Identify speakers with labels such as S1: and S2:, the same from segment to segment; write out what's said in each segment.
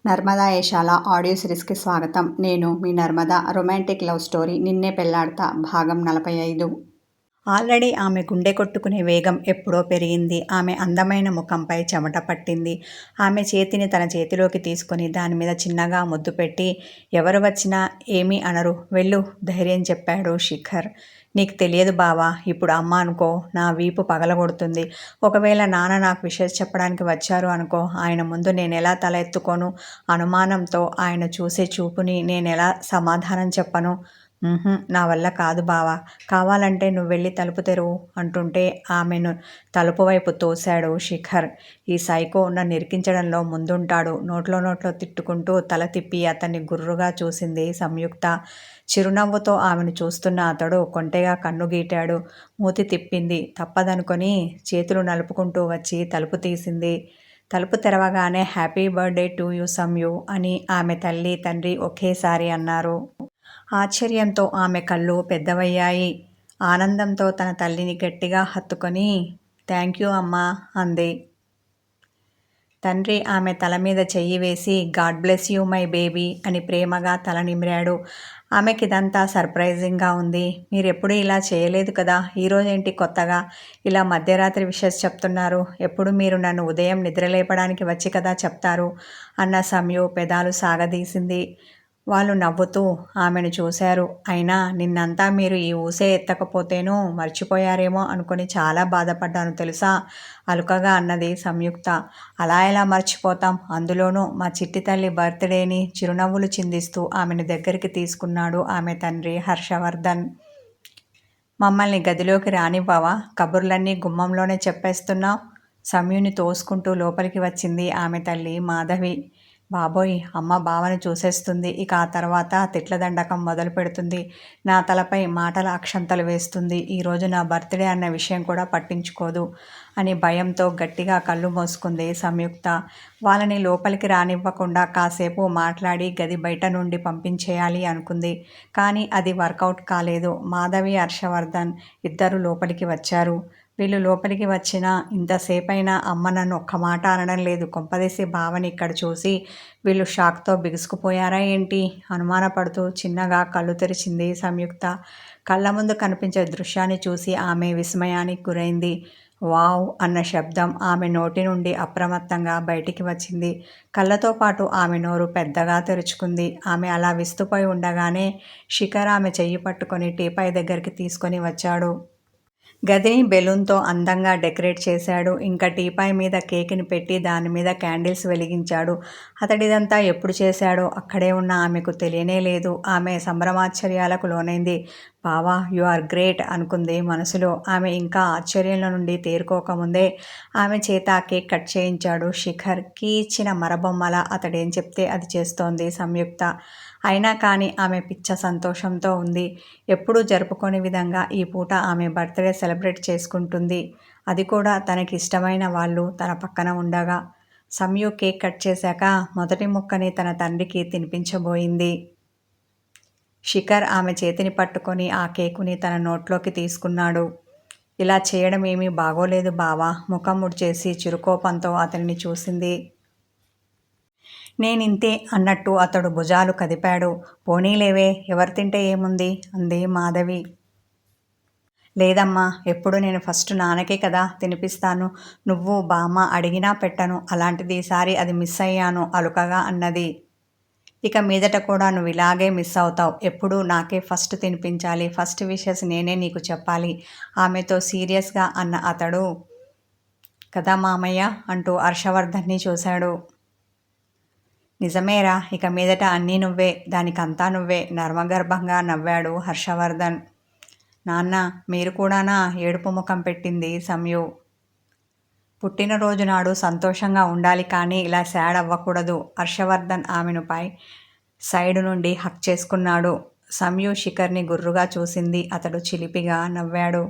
S1: Narmada యశాల audio సిరీస్కి స్వాగతం. నేను మీ Narmada. Romantic love story నిన్నే పెళ్లాడతా భాగం 45. ఆల్రెడీ ఆమె గుండె కొట్టుకునే వేగం ఎప్పుడో పెరిగింది. ఆమె అందమైన ముఖంపై చెమట పట్టింది. ఆమె చేతిని తన చేతిలోకి తీసుకుని దానిమీద చిన్నగా ముద్దు పెట్టి, ఎవరు వచ్చినా ఏమీ అనరు, వెళ్ళు ధైర్యం చెప్పాడు శిఖర్. నీకు తెలియదు బావా, ఇప్పుడు అమ్మ అనుకో నా వీపు పగలగొడుతుంది. ఒకవేళ నాన్న నాకు విషయం చెప్పడానికి వచ్చారు అనుకో, ఆయన ముందు నేనెలా తల ఎత్తుకోను? అనుమానంతో ఆయన చూసే చూపుని నేనెలా సమాధానం చెప్పను? నా వల్ల కాదు బావా, కావాలంటే నువ్వు వెళ్ళి తలుపు తెరువు అంటుంటే ఆమెను తలుపు వైపు తోశాడు శిఖర్. ఈ సైకో నన్ను ఇరికించడంలో ముందుంటాడు. నోట్లో తిట్టుకుంటూ తల తిప్పి అతన్ని గుర్రుగా చూసింది సంయుక్త. చిరునవ్వుతో ఆమెను చూస్తున్న అతడు కొంటెగా కన్ను గీటాడు. మూతి తిప్పింది. తప్పదనుకొని చేతులు నలుపుకుంటూ వచ్చి తలుపు తీసింది. తలుపు తెరవగానే హ్యాపీ బర్త్డే టు యూ సంయు అని ఆమె తల్లి తండ్రి ఒకేసారి అన్నారు. ఆశ్చర్యంతో ఆమె కళ్ళు పెద్దవయ్యాయి. ఆనందంతో తన తల్లిని గట్టిగా హత్తుకొని థ్యాంక్ యూ అమ్మా అంది. తండ్రి ఆమె తల మీద చెయ్యి వేసి God bless you my baby అని ప్రేమగా తల నిమిరాడు. ఆమెకిదంతా సర్ప్రైజింగ్గా ఉంది. మీరెప్పుడు ఇలా చేయలేదు కదా, ఈరోజేంటి కొత్తగా ఇలా మధ్యరాత్రి విషెస్ చెప్తున్నారు? ఎప్పుడు మీరు నన్ను ఉదయం నిద్రలేపడానికి వచ్చి కదా చెప్తారు అన్న సంయు పెదాలు సాగదీసింది. వాళ్ళు నవ్వుతూ ఆమెను చూశారు. అయినా నిన్నంతా మీరు ఈ ఊసే ఎత్తకపోతేనూ మర్చిపోయారేమో అనుకుని చాలా బాధపడ్డాను తెలుసా అలుకగా అన్నది సంయుక్త. అలా ఎలా మర్చిపోతాం, అందులోనూ మా చిట్టి తల్లి బర్త్డేని చిరునవ్వులు చిందిస్తూ ఆమెను దగ్గరికి తీసుకున్నాడు ఆమె తండ్రి హర్షవర్ధన్. మమ్మల్ని గదిలోకి రానివ్వవా, కబుర్లన్నీ గుమ్మంలోనే చెప్పేస్తున్నావు? సంయుని తోసుకుంటూ లోపలికి వచ్చింది ఆమె తల్లి మాధవి. బాబోయ్, అమ్మ బావను చూసేస్తుంది. ఇక ఆ తర్వాత తిట్ల దండకం మొదలు పెడుతుంది. నా తలపై మాటల అక్షంతలు వేస్తుంది. ఈరోజు నా బర్త్డే అన్న విషయం కూడా పట్టించుకోదు అని భయంతో గట్టిగా కళ్ళు మూసుకుంది సంయుక్త. వాళ్ళని లోపలికి రానివ్వకుండా కాసేపు మాట్లాడి గది బయట నుండి పంపించేయాలి అనుకుంది. కానీ అది వర్కౌట్ కాలేదు. మాధవి, హర్షవర్ధన్ ఇద్దరు లోపలికి వచ్చారు. వీళ్ళు లోపలికి వచ్చినా ఇంతసేపైనా అమ్మ నన్ను ఒక్క మాట అనడం లేదు. కొంపదీసి బావని ఇక్కడ చూసి వీళ్ళు షాక్తో బిగుసుకుపోయారా ఏంటి? అనుమానపడుతూ చిన్నగా కళ్ళు తెరిచింది సంయుక్త. కళ్ళ ముందు కనిపించే దృశ్యాన్ని చూసి ఆమె విస్మయానికి గురైంది. వావ్ అన్న శబ్దం ఆమె నోటి నుండి అప్రమత్తంగా బయటికి వచ్చింది. కళ్ళతో పాటు ఆమె నోరు పెద్దగా తెరుచుకుంది. ఆమె అలా విస్తుపోయి ఉండగానే శిఖర్ ఆమె చెయ్యి పట్టుకొని టీపాయ్ దగ్గరికి తీసుకొని వచ్చాడు. గదిని బెలూన్తో అందంగా డెకరేట్ చేశాడు. ఇంకా టీపాయ్ మీద కేక్ని పెట్టి దాని మీద క్యాండిల్స్ వెలిగించాడు. అతడిదంతా ఎప్పుడు చేశాడో అక్కడే ఉన్న ఆమెకు తెలియనే లేదు. ఆమె సంభ్రమాశ్చర్యాలకు లోనైంది. బావా, యు ఆర్ గ్రేట్ అనుకుంది మనసులో. ఆమె ఇంకా ఆశ్చర్యంలో నుండి తేరుకోకముందే ఆమె చేత కేక్ కట్ చేయించాడు శిఖర్. కీ ఇచ్చిన మరబొమ్మల అతడేం చెప్తే అది చేస్తోంది సంయుక్త. అయినా కానీ ఆమె పిచ్చ సంతోషంతో ఉంది. ఎప్పుడూ జరుపుకోని విధంగా ఈ పూట ఆమె బర్త్డే సెలబ్రేట్ చేసుకుంటుంది. అది కూడా తనకి ఇష్టమైన వాళ్ళు తన పక్కన ఉండగా. సంయు కేక్ కట్ చేశాక మొదటి ముక్కని తన తండ్రికి తినిపించబోయింది. శిఖర్ ఆమె చేతిని పట్టుకొని ఆ కేకుని తన నోట్లోకి తీసుకున్నాడు. ఇలా చేయడం ఏమీ బాగోలేదు బావా, ముఖం ముడిచేసి చిరుకోపంతో అతనిని చూసింది. నేనింతే అన్నట్టు అతడు భుజాలు కదిపాడు. పోనీలేవే, ఎవరు తింటే ఏముంది అంది మాధవి. లేదమ్మా, ఎప్పుడు నేను ఫస్ట్ నాన్నకే కదా తినిపిస్తాను. నువ్వు బామ్మ అడిగినా పెట్టను. అలాంటిది ఈసారి అది మిస్ అయ్యాను అలుకగా అన్నది. ఇక మీదట కూడా నువ్వు ఇలాగే మిస్ అవుతావు. ఎప్పుడూ నాకే ఫస్ట్ తినిపించాలి. ఫస్ట్ విషెస్ నేనే నీకు చెప్పాలి ఆమెతో సీరియస్గా అన్న అతడు. కదా మామయ్య అంటూ హర్షవర్ధన్ని చూశాడు. నిజమేరా, ఇక మీదట అన్నీ నువ్వే, దానికంతా నువ్వే నర్మగర్భంగా నవ్వాడు హర్షవర్ధన్. నాన్న, మీరు కూడానా ఏడుపు ముఖం పెట్టింది సంయు. పుట్టినరోజు నాడు సంతోషంగా ఉండాలి కానీ ఇలా సాడ్ అవ్వకూడదు. హర్షవర్ధన్ ఆమెను పై సైడు నుండి హక్ చేసుకున్నాడు. సంయు శిఖర్ని గుర్రుగా చూసింది. అతడు చిలిపిగా నవ్వాడు.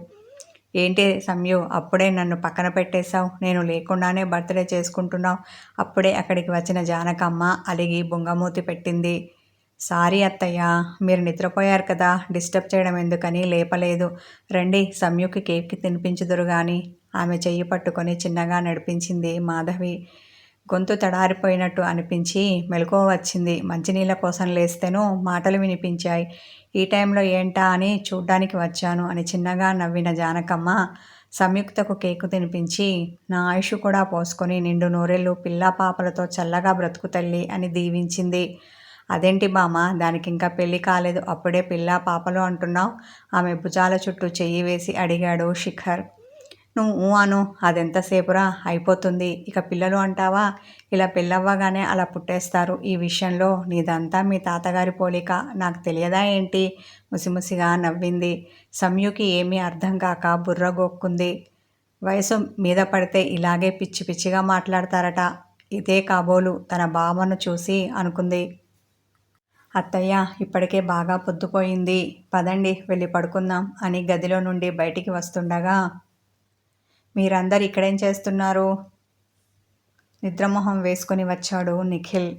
S1: ఏంటి సంయు, అప్పుడే నన్ను పక్కన పెట్టేశావు? నేను లేకుండానే బర్త్డే చేసుకుంటున్నావు? అప్పుడే అక్కడికి వచ్చిన జానకమ్మ అలిగి బుంగమూతి పెట్టింది. సారీ అత్తయ్య, మీరు నిద్రపోయారు కదా, డిస్టర్బ్ చేయడం ఎందుకని లేపలేదు. రండి, సంయుకి కేక్కి తినిపించుదురు గాని ఆమె చెయ్యి పట్టుకొని చిన్నగా నడిపించింది మాధవి. గొంతు తడారిపోయినట్టు అనిపించి మెలకువ వచ్చింది. మంచినీళ్ళ కోసం లేస్తేనూ మాటలు వినిపించాయి. ఈ టైంలో ఏంటా అని చూడ్డానికి వచ్చాను అని చిన్నగా నవ్విన జానకమ్మ సంయుక్తకు కేకు తినిపించి, నా ఆయుష్ కూడా పోసుకొని నిండు నూరేళ్ళు పిల్లా పాపలతో చల్లగా బ్రతుకు తల్లి అని దీవించింది. అదేంటి బామ్మ, దానికింకా పెళ్లి కాలేదు, అప్పుడే పిల్లా పాపలు అంటున్నావు? ఆమె భుజాల చుట్టూ చెయ్యి వేసి అడిగాడు శిఖర్. నువ్వు అను, అదెంతసేపురా, అయిపోతుంది. ఇక పిల్లలు అంటావా? ఇలా పెళ్ళవ్వగానే అలా పుట్టేస్తారు. ఈ విషయంలో నీదంతా మీ తాతగారి పోలిక, నాకు తెలియదా ఏంటి? ముసిముసిగా నవ్వింది. సంయుకి ఏమీ అర్థం కాక బుర్రగోక్కుంది. వయసు మీద పడితే ఇలాగే పిచ్చి పిచ్చిగా మాట్లాడతారట. ఇదే కాబోలు తన బావను చూసి అనుకుంది. అత్తయ్య, ఇప్పటికే బాగా పొద్దుపోయింది, పదండి వెళ్ళి పడుకుందాం అని గదిలో నుండి బయటికి వస్తుండగా, మీరందరు ఇక్కడేం చేస్తున్నారు? నిద్రమొహం వేసుకుని వచ్చాడు నిఖిల్.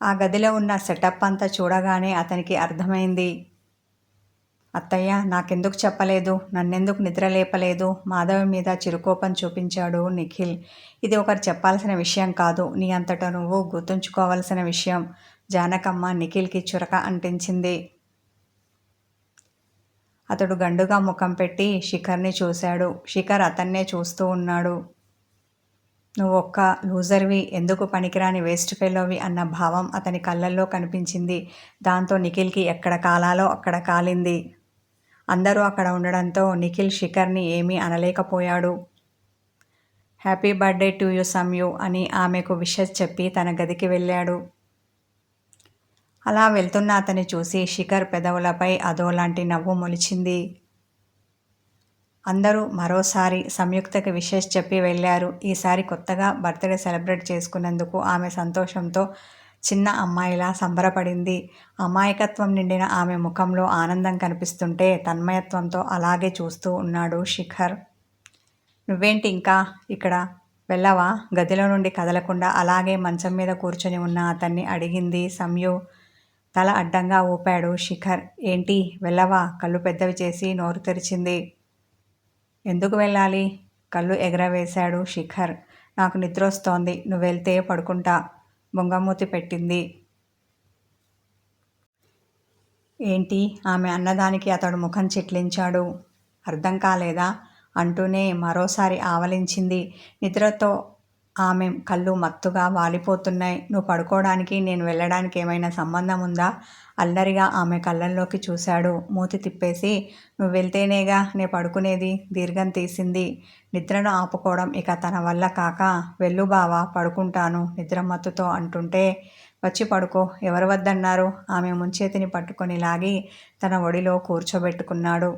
S1: ఆ గదిలో ఉన్న సెటప్ అంతా చూడగానే అతనికి అర్థమైంది. అత్తయ్య, నాకెందుకు చెప్పలేదు? నన్నెందుకు నిద్ర లేపలేదు? మాధవి మీద చిరుకోపం చూపించాడు నిఖిల్. ఇది ఒకరు చెప్పాల్సిన విషయం కాదు, నీ అంతట నువ్వు గుర్తుంచుకోవాల్సిన విషయం. జానకమ్మ నిఖిల్కి చురక అంటించింది. అతడు గండుగా ముఖం పెట్టి శిఖర్ని చూశాడు. శిఖర్ అతన్నే చూస్తూ ఉన్నాడు. నువ్వొక్క లూజర్వి, ఎందుకు పనికిరాని వేస్ట్ ఫెలోవి అన్న భావం అతని కళ్ళల్లో కనిపించింది. దాంతో నిఖిల్కి ఎక్కడ కాలాలో అక్కడ కాలింది. అందరూ అక్కడ ఉండడంతో నిఖిల్ శిఖర్ని ఏమీ అనలేకపోయాడు. హ్యాపీ బర్త్డే టు యూ సంయు అని ఆమెకు విషెస్ చెప్పి తన గదికి వెళ్ళాడు. అలా వెళ్తున్న అతన్ని చూసి శిఖర్ పెదవులపై అదోలాంటి నవ్వు మొలిచింది. అందరూ మరోసారి సంయుక్తకి విషెస్ చెప్పి వెళ్ళారు. ఈసారి కొత్తగా బర్త్డే సెలబ్రేట్ చేసుకున్నందుకు ఆమె సంతోషంతో చిన్న అమ్మాయిలా సంబరపడింది. అమాయకత్వం నిండిన ఆమె ముఖంలో ఆనందం కనిపిస్తుంటే తన్మయత్వంతో అలాగే చూస్తూ ఉన్నాడు శిఖర్. నువ్వేంటి ఇంకా ఇక్కడ, వెళ్ళవా? గదిలో నుండి కదలకుండా అలాగే మంచం మీద కూర్చొని ఉన్న అతన్ని అడిగింది సంయు. తల అడ్డంగా ఊపాడు శిఖర్. ఏంటి వెళ్ళవా? కళ్ళు పెద్దవి చేసి నోరు తెరిచింది. ఎందుకు వెళ్ళాలి? కళ్ళు ఎగరవేశాడు శిఖర్. నాకు నిద్రొస్తోంది, నువ్వు వెళ్తే పడుకుంటా. బొంగమూతి పెట్టింది. ఏంటి? ఆమె అన్నదానికి అతడు ముఖం చిట్లించాడు. అర్థం కాలేదా అంటూనే మరోసారి ఆవలించింది. నిద్రతో ఆమె కళ్ళు మత్తుగా వాలిపోతున్నాయి. నువ్వు పడుకోవడానికి నేను వెళ్ళడానికి ఏమైనా సంబంధం ఉందా? అల్లరిగా ఆమె కళ్ళల్లోకి చూశాడు. మూతి తిప్పేసి, నువ్వు వెళ్తేనేగా నే పడుకునేది. దీర్ఘం తీసింది. నిద్రను ఆపుకోవడం ఇక తన వల్ల కాక, వెళ్ళు బావా, పడుకుంటాను నిద్రమత్తుతో అంటుంటే, వచ్చి పడుకో, ఎవరు వద్దన్నారు? ఆమె ముంచేతిని పట్టుకొని లాగి తన ఒడిలో కూర్చోబెట్టుకున్నాడు.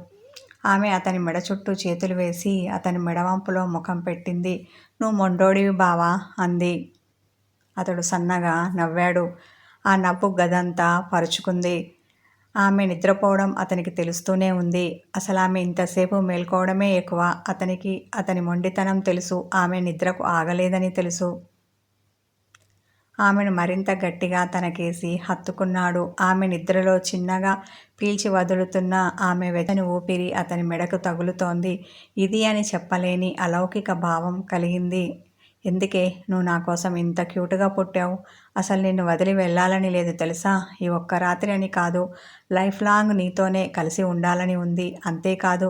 S1: ఆమె అతని మెడ చుట్టూ చేతులు వేసి అతని మెడవంపులో ముఖం పెట్టింది. నువ్వు మొండోడివి బావా అంది. అతడు సన్నగా నవ్వాడు. ఆ నవ్వు గదంతా పరుచుకుంది. ఆమె నిద్రపోవడం అతనికి తెలుస్తూనే ఉంది. అసలు ఆమె ఇంతసేపు మేల్కోవడమే ఎక్కువ. అతనికి అతని మొండితనం తెలుసు. ఆమె నిద్రకు ఆగలేదని తెలుసు. ఆమెను మరింత గట్టిగా తనకేసి హత్తుకున్నాడు. ఆమె నిద్రలో చిన్నగా పీల్చి వదులుతున్న ఆమె వెచ్చని ఊపిరి అతని మెడకు తగులుతోంది. ఇది అని చెప్పలేని అలౌకిక భావం కలిగింది. ఎందుకే నువ్వు నా కోసం ఇంత క్యూట్గా పుట్టావు? అసలు నిన్ను వదిలి వెళ్ళాలని లేదు తెలుసా? ఈ ఒక్క రాత్రి అని కాదు, లైఫ్ లాంగ్ నీతోనే కలిసి ఉండాలని ఉంది. అంతేకాదు,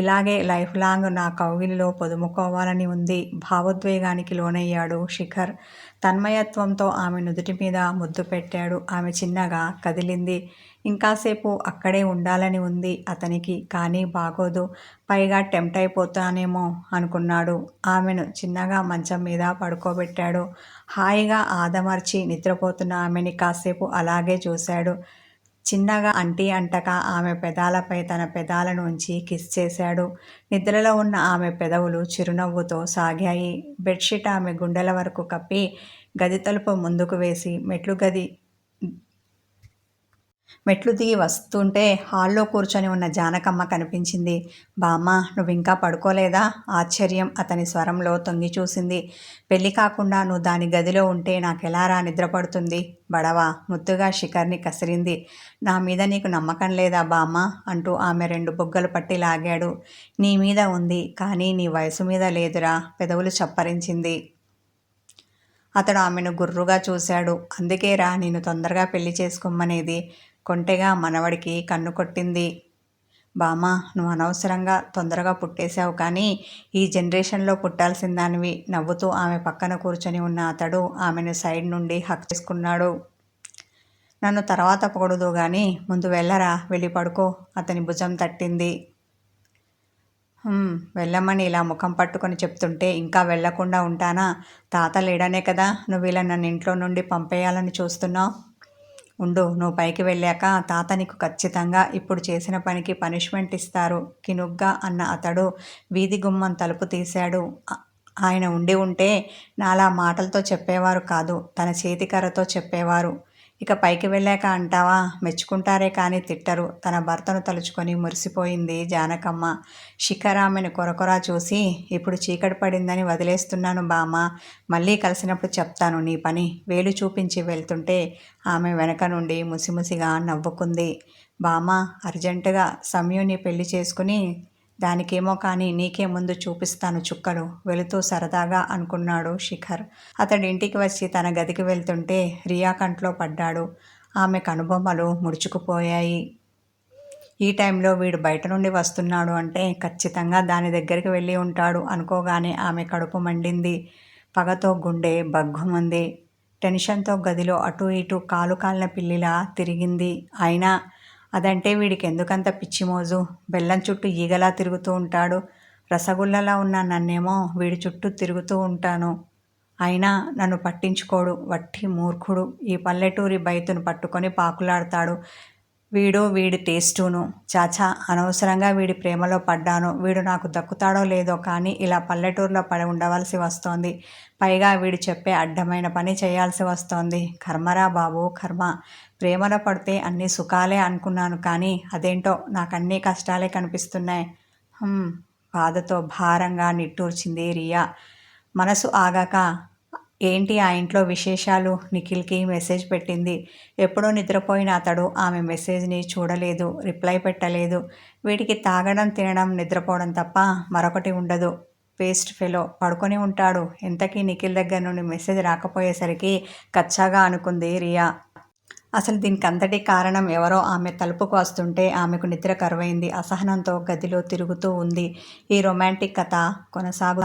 S1: ఇలాగే లైఫ్ లాంగ్ నా కౌగిలిలో పొదుముకోవాలని ఉంది. భావోద్వేగానికి లోనయ్యాడు శిఖర్. తన్మయత్వంతో ఆమె నుదుటి మీద ముద్దు పెట్టాడు. ఆమె చిన్నగా కదిలింది. ఇంకాసేపు అక్కడే ఉండాలని ఉంది అతనికి. కానీ బాగోదు, పైగా టెంప్ట్ అయిపోతానేమో అనుకున్నాడు. ఆమెను చిన్నగా మంచం మీద పడుకోబెట్టాడు. హాయిగా ఆదమర్చి నిద్రపోతున్న ఆమెని కాసేపు అలాగే చూశాడు. చిన్నగా అంటీ అంటక ఆమె పెదాలపై తన పెదాలను ఉంచి కిస్ చేశాడు. నిద్రలో ఉన్న ఆమె పెదవులు చిరునవ్వుతో సాగాయి. బెడ్షీట్ ఆమె గుండెల వరకు కప్పి గది తలుపు ముందుకు వేసి మెట్లు దిగి వస్తుంటే హాల్లో కూర్చొని ఉన్న జానకమ్మ కనిపించింది. బామ్మ, నువ్వింకా పడుకోలేదా? ఆశ్చర్యం అతని స్వరంలో తొంగి చూసింది. పెళ్ళి కాకుండా నువ్వు దాని గదిలో ఉంటే నాకెలారా నిద్రపడుతుంది? బడవా ముద్దుగా శిఖర్ని కసిరింది. నా మీద నీకు నమ్మకం లేదా బామ్మ అంటూ ఆమె 2 బుగ్గలు పట్టి లాగాడు. నీ మీద ఉంది, కానీ నీ వయసు మీద లేదురా, పెదవులు చప్పరించింది. అతడు ఆమెను గుర్రుగా చూశాడు. అందుకేరా నిన్ను తొందరగా పెళ్లి చేసుకోమనేది. కొంటెగా మనవడికి కన్ను కొట్టింది. బామ్మ, నువ్వు అనవసరంగా తొందరగా పుట్టేశావు, కానీ ఈ జనరేషన్లో పుట్టాల్సిన దానివి. నవ్వుతూ ఆమె పక్కన కూర్చొని ఉన్న అతడు ఆమెను సైడ్ నుండి హక్ చేసుకున్నాడు. నన్ను తర్వాత పొగడుదు గాని ముందు వెళ్ళరా, వెళ్ళి పడుకో, అతని భుజం తట్టింది. వెళ్ళమని ఇలా ముఖం పట్టుకొని చెప్తుంటే ఇంకా వెళ్లకుండా ఉంటానా? తాత లేడనే కదా నువ్వు ఇలా నన్ను ఇంట్లో నుండి పంపేయాలని చూస్తున్నావు? ఉండు, నువ్వు పైకి వెళ్ళాక తాత నీకు ఖచ్చితంగా ఇప్పుడు చేసిన పనికి పనిష్మెంట్ ఇస్తారు, కినుగ్గా అన్న అతడు వీధి గుమ్మం తలుపు తీశాడు. ఆయన ఉండి ఉంటే నాలా మాటలతో చెప్పేవారు కాదు, తన చేతికర్రతో చెప్పేవారు. ఇక పైకి వెళ్ళాక అంటావా? మెచ్చుకుంటారే కానీ తిట్టరు. తన భర్తను తలుచుకొని మురిసిపోయింది జానకమ్మ. శిఖర్ ఆమెను కొరకొరా చూసి, ఇప్పుడు చీకటి పడిందని వదిలేస్తున్నాను బామ్మ, మళ్ళీ కలిసినప్పుడు చెప్తాను నీ పని, వేలు చూపించి వెళ్తుంటే ఆమె వెనక నుండి ముసిముసిగా నవ్వుకుంది. బామ్మ, అర్జెంటుగా సంయుని పెళ్లి చేసుకుని దానికేమో కానీ నీకే ముందు చూపిస్తాను చుక్కలు, వెళుతూ సరదాగా అనుకున్నాడు శిఖర్. అతడి ఇంటికి వచ్చి తన గదికి వెళ్తుంటే రియా కంట్లో పడ్డాడు. ఆమె కనుబొమ్మలు ముడుచుకుపోయాయి. ఈ టైంలో వీడు బయట నుండి వస్తున్నాడు అంటే ఖచ్చితంగా దాని దగ్గరికి వెళ్ళి ఉంటాడు అనుకోగానే ఆమె కడుపు మండింది. పగతో గుండె బగ్గుమంది. టెన్షన్తో గదిలో అటూ ఇటూ కాలు కాలిన పిల్లిలా తిరిగింది. అయినా అదంటే వీడికి ఎందుకంత పిచ్చిమోజు? బెల్లం చుట్టూ ఈగలా తిరుగుతూ ఉంటాడు. రసగుల్లలా ఉన్న నన్నేమో వీడి చుట్టూ తిరుగుతూ ఉంటాను. అయినా నన్ను పట్టించుకోడు. వట్టి మూర్ఖుడు. ఈ పల్లెటూరి బయతును పట్టుకొని పాకులాడతాడు. వీడి టేస్టును. చాచా, అనవసరంగా వీడి ప్రేమలో పడ్డాను. వీడు నాకు దక్కుతాడో లేదో కానీ ఇలా పల్లెటూరులో పడి ఉండవలసి వస్తోంది. పైగా వీడు చెప్పే అడ్డమైన పని చేయాల్సి వస్తోంది. కర్మరా బాబు, కర్మ. ప్రేమలో పడితే అన్ని సుఖాలే అనుకున్నాను, కానీ అదేంటో నాకన్నీ కష్టాలే కనిపిస్తున్నాయి. బాధతో భారంగా నిట్టూర్చింది రియా. మనసు ఆగాక, ఏంటి ఆ ఇంట్లో విశేషాలు? నిఖిల్కి మెసేజ్ పెట్టింది. ఎప్పుడో నిద్రపోయిన అతడు ఆమె మెసేజ్ని చూడలేదు, రిప్లై పెట్టలేదు. వీడికి తాగడం, తినడం, నిద్రపోవడం తప్ప మరొకటి ఉండదు. వేస్ట్ ఫెలో, పడుకొని ఉంటాడు. ఇంతకీ నిఖిల్ దగ్గర నుండి మెసేజ్ రాకపోయేసరికి కచ్చాగా అనుకుంది రియా. అసలు దీనికంతటి కారణం ఎవరో ఆమె తలుపుకు వస్తుంటే ఆమెకు నిద్ర కరువైంది. అసహనంతో గదిలో తిరుగుతూ ఉంది. ఈ రొమాంటిక్ కథ కొనసాగు